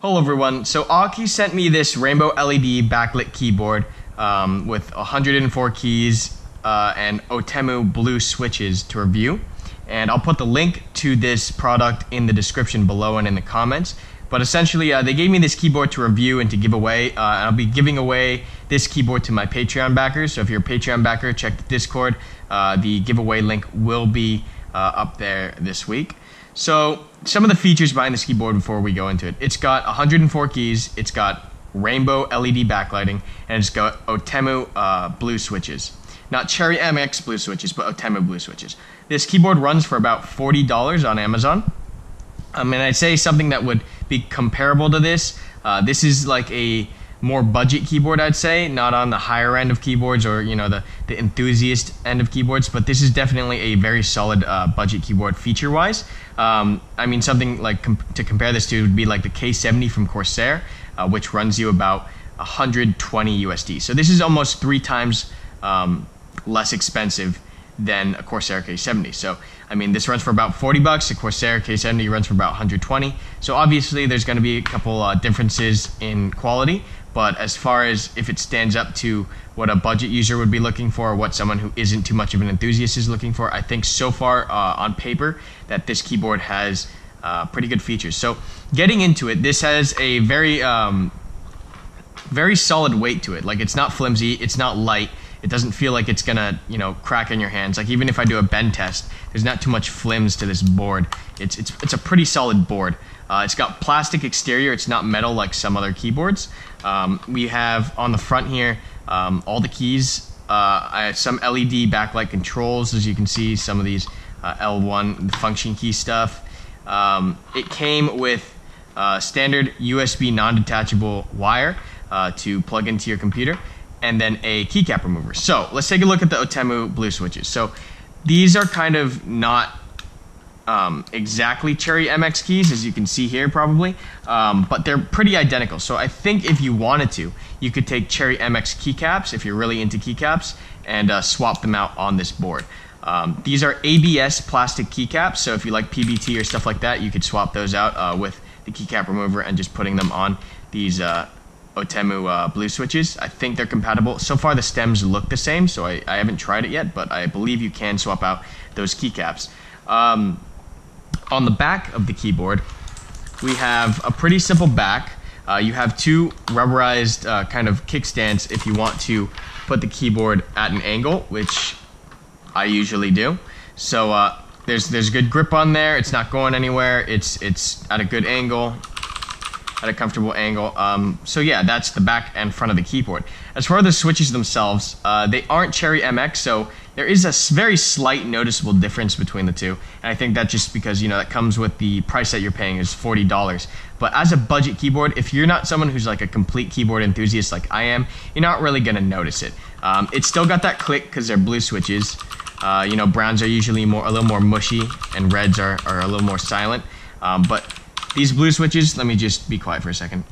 Hello everyone, so AUKEY sent me this rainbow LED backlit keyboard with 104 keys and Otemu blue switches to review. And I'll put the link to this product in the description below and in the comments. But essentially, they gave me this keyboard to review and to give away. And I'll be giving away this keyboard to my Patreon backers. So if you're a Patreon backer, check the Discord. The giveaway link will be up there this week. So some of the features behind this keyboard before we go into it. It's got 104 keys, it's got rainbow LED backlighting, and it's got Otemu blue switches. Not Cherry MX blue switches, but Otemu blue switches. This keyboard runs for about $40 on Amazon. And I'd say something that would be comparable to this. This is like a more budget keyboard, I'd say, not on the higher end of keyboards or the enthusiast end of keyboards, but this is definitely a very solid budget keyboard feature-wise. Something like to compare this to would be like the K70 from Corsair, which runs you about 120 USD. So this is almost 3 times less expensive than a Corsair K70. So this runs for about 40 bucks. The Corsair K70 runs for about 120. So obviously there's going to be a couple differences in quality, but as far as if it stands up to what a budget user would be looking for, or what someone who isn't too much of an enthusiast is looking for, I think so far on paper that this keyboard has pretty good features. So getting into it, this has a very solid weight to it. Like, it's not flimsy, it's not light. It doesn't feel like it's gonna, crack in your hands. Like, even if I do a bend test, there's not too much flimms to this board. It's a pretty solid board. It's got plastic exterior. It's not metal like some other keyboards. We have on the front here all the keys. I have some LED backlight controls, as you can see. Some of these L1 function key stuff. It came with standard USB non-detachable wire to plug into your computer, and then a keycap remover. So let's take a look at the Otemu blue switches. So these are kind of not exactly Cherry MX keys, as you can see here probably, but they're pretty identical. So I think if you wanted to, you could take Cherry MX keycaps, if you're really into keycaps, and swap them out on this board. These are ABS plastic keycaps, so if you like PBT or stuff like that, you could swap those out with the keycap remover and just putting them on these Otemu blue switches. I think they're compatible. So far the stems look the same, so I haven't tried it yet, but I believe you can swap out those keycaps. On the back of the keyboard, we have a pretty simple back. You have 2 rubberized kind of kickstands if you want to put the keyboard at an angle, which I usually do. So there's good grip on there. It's not going anywhere. It's at a good angle, at a comfortable angle. So yeah, that's the back and front of the keyboard. As far as the switches themselves, they aren't Cherry MX, so there is a very slight noticeable difference between the two. And I think that's just because, that comes with the price that you're paying is $40. But as a budget keyboard, if you're not someone who's like a complete keyboard enthusiast like I am, you're not really gonna notice it. It's still got that click because they're blue switches. Browns are usually a little more mushy, and reds are a little more silent. But these blue switches, let me just be quiet for a second.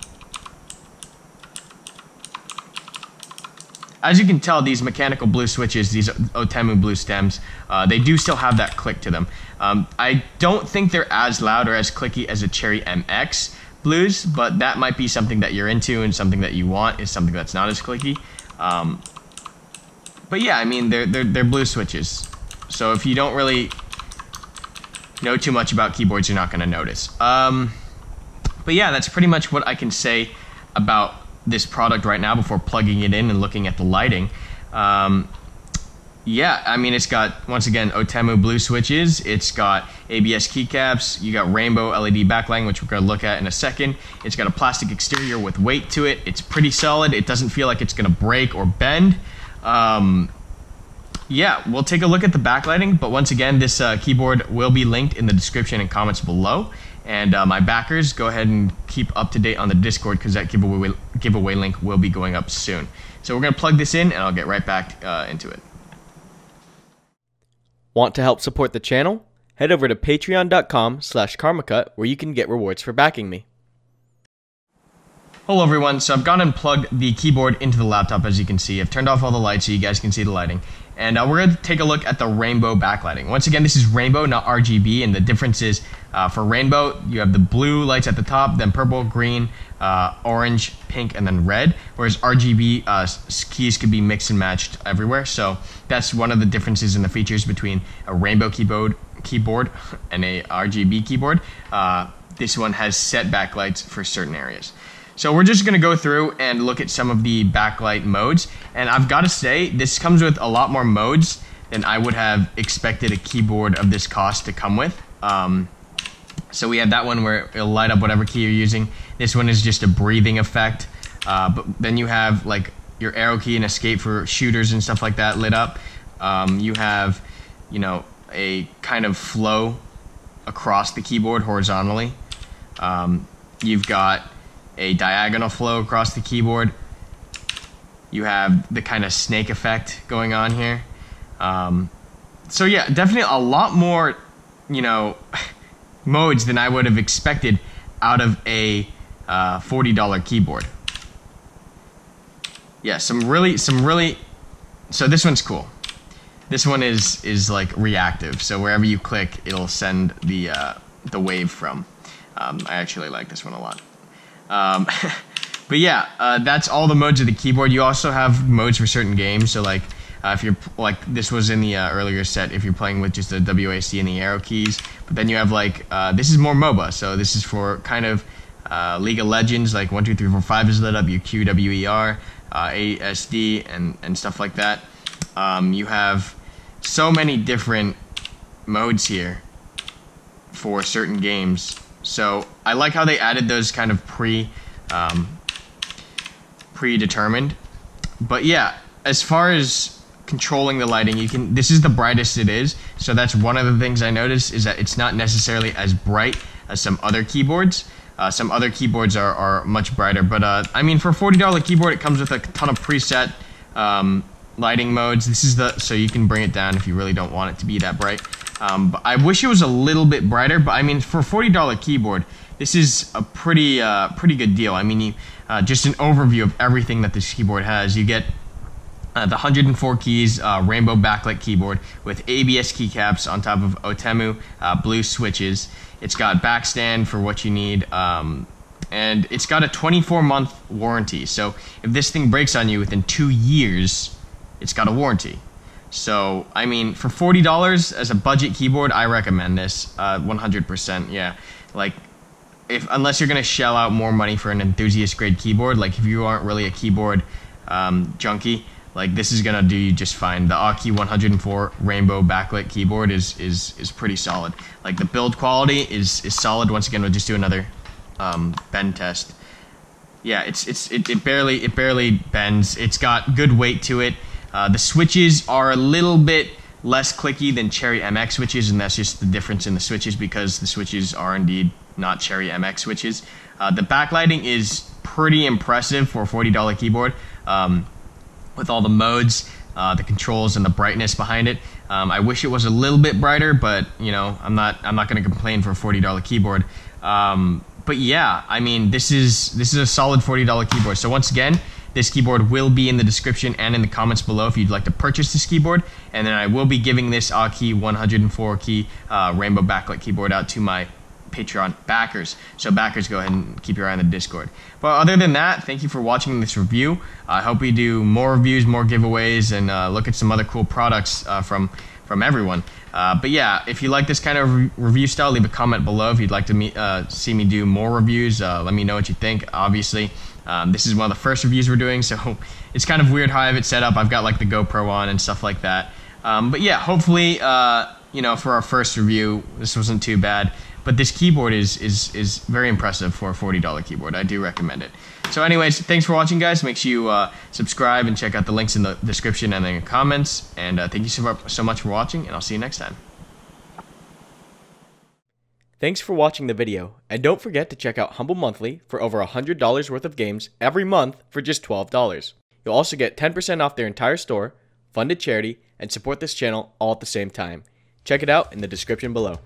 As you can tell, these mechanical blue switches, these Otemu blue stems, they do still have that click to them. I don't think they're as loud or as clicky as a Cherry MX blues, but that might be something that you're into, and something that you want is something that's not as clicky. But yeah, they're blue switches. So if you don't really know too much about keyboards, you're not going to notice. But yeah, that's pretty much what I can say about this product right now before plugging it in and looking at the lighting. It's got, once again, Otemu blue switches. It's got ABS keycaps. You got rainbow LED backlighting, which we're going to look at in a second. It's got a plastic exterior with weight to it. It's pretty solid. It doesn't feel like it's going to break or bend. We'll take a look at the backlighting, but once again, this keyboard will be linked in the description and comments below. And my backers, go ahead and keep up to date on the Discord, because that giveaway link will be going up soon. So we're going to plug this in, and I'll get right back into it. Want to help support the channel? Head over to patreon.com/Karmakut, where you can get rewards for backing me. Hello everyone, so I've gone and plugged the keyboard into the laptop. As you can see, I've turned off all the lights so you guys can see the lighting. And we're going to take a look at the rainbow backlighting. Once again, this is rainbow, not RGB, and the difference is for rainbow, you have the blue lights at the top, then purple, green, orange, pink, and then red, whereas RGB keys could be mixed and matched everywhere. So that's one of the differences in the features between a rainbow keyboard and a RGB keyboard. This one has set backlights for certain areas. So we're just going to go through and look at some of the backlight modes. And I've got to say, this comes with a lot more modes than I would have expected a keyboard of this cost to come with. So we have that one where it'll light up whatever key you're using. This one is just a breathing effect. But then you have like your arrow key and escape for shooters and stuff like that lit up. You have, you know, a kind of flow across the keyboard horizontally. You've got a diagonal flow across the keyboard. You have the kind of snake effect going on here. So yeah, definitely a lot more, you know, modes than I would have expected out of a $40 keyboard. Yeah, some really, so this one's cool. This one is like reactive, so wherever you click, it'll send the wave from. I actually like this one a lot. But yeah, that's all the modes of the keyboard. You also have modes for certain games. So like, if you're like, this was in the earlier set, if you're playing with just the WAC and the arrow keys. But then you have like, this is more MOBA. So this is for kind of League of Legends, like 1, 2, 3, 4, 5 is lit up. You QWER, ASD, and stuff like that. You have so many different modes here for certain games. So I like how they added those kind of predetermined. But yeah, as far as controlling the lighting, you can, this is the brightest it is. So that's one of the things I noticed, is that it's not necessarily as bright as some other keyboards. Some other keyboards are much brighter. But I mean, for a $40 keyboard, it comes with a ton of preset lighting modes. This is so you can bring it down if you really don't want it to be that bright. But I wish it was a little bit brighter, but I mean, for a $40 keyboard, this is a pretty good deal. I mean, just an overview of everything that this keyboard has. You get the 104 keys rainbow backlit keyboard with ABS keycaps on top of Otemu blue switches. It's got backstand for what you need, and it's got a 24-month warranty. So if this thing breaks on you within 2 years, it's got a warranty. So, I mean, for $40 as a budget keyboard, I recommend this 100%. Yeah, like, unless you're gonna shell out more money for an enthusiast grade keyboard, like if you aren't really a keyboard junkie, like this is gonna do you just fine. The AUKEY 104 rainbow backlit keyboard is pretty solid. Like the build quality is solid. Once again, we'll just do another bend test. Yeah, it barely bends. It's got good weight to it. The switches are a little bit less clicky than Cherry MX switches, and that's just the difference in the switches because the switches are indeed not Cherry MX switches. The backlighting is pretty impressive for a $40 keyboard, with all the modes, the controls, and the brightness behind it. I wish it was a little bit brighter, but you know, I'm not going to complain for a $40 keyboard. But yeah, I mean, this is a solid $40 keyboard. So once again, this keyboard will be in the description and in the comments below if you'd like to purchase this keyboard. And then I will be giving this AUKEY 104 key rainbow backlit keyboard out to my Patreon backers. So backers, go ahead and keep your eye on the Discord. But other than that, thank you for watching this review. I hope we do more reviews, more giveaways, and look at some other cool products from everyone. But yeah, if you like this kind of review style, leave a comment below. If you'd like to see me do more reviews, let me know what you think. Obviously, this is one of the first reviews we're doing, so it's kind of weird how I have it set up. I've got like the GoPro on and stuff like that. But yeah, hopefully, you know, for our first review, this wasn't too bad. But this keyboard is very impressive for a $40 keyboard. I do recommend it. So anyways, thanks for watching, guys. Make sure you subscribe and check out the links in the description and in the comments. And thank you so much for watching, and I'll see you next time. Thanks for watching the video, and don't forget to check out Humble Monthly for over $100 worth of games every month for just $12. You'll also get 10% off their entire store, fund a charity, and support this channel all at the same time. Check it out in the description below.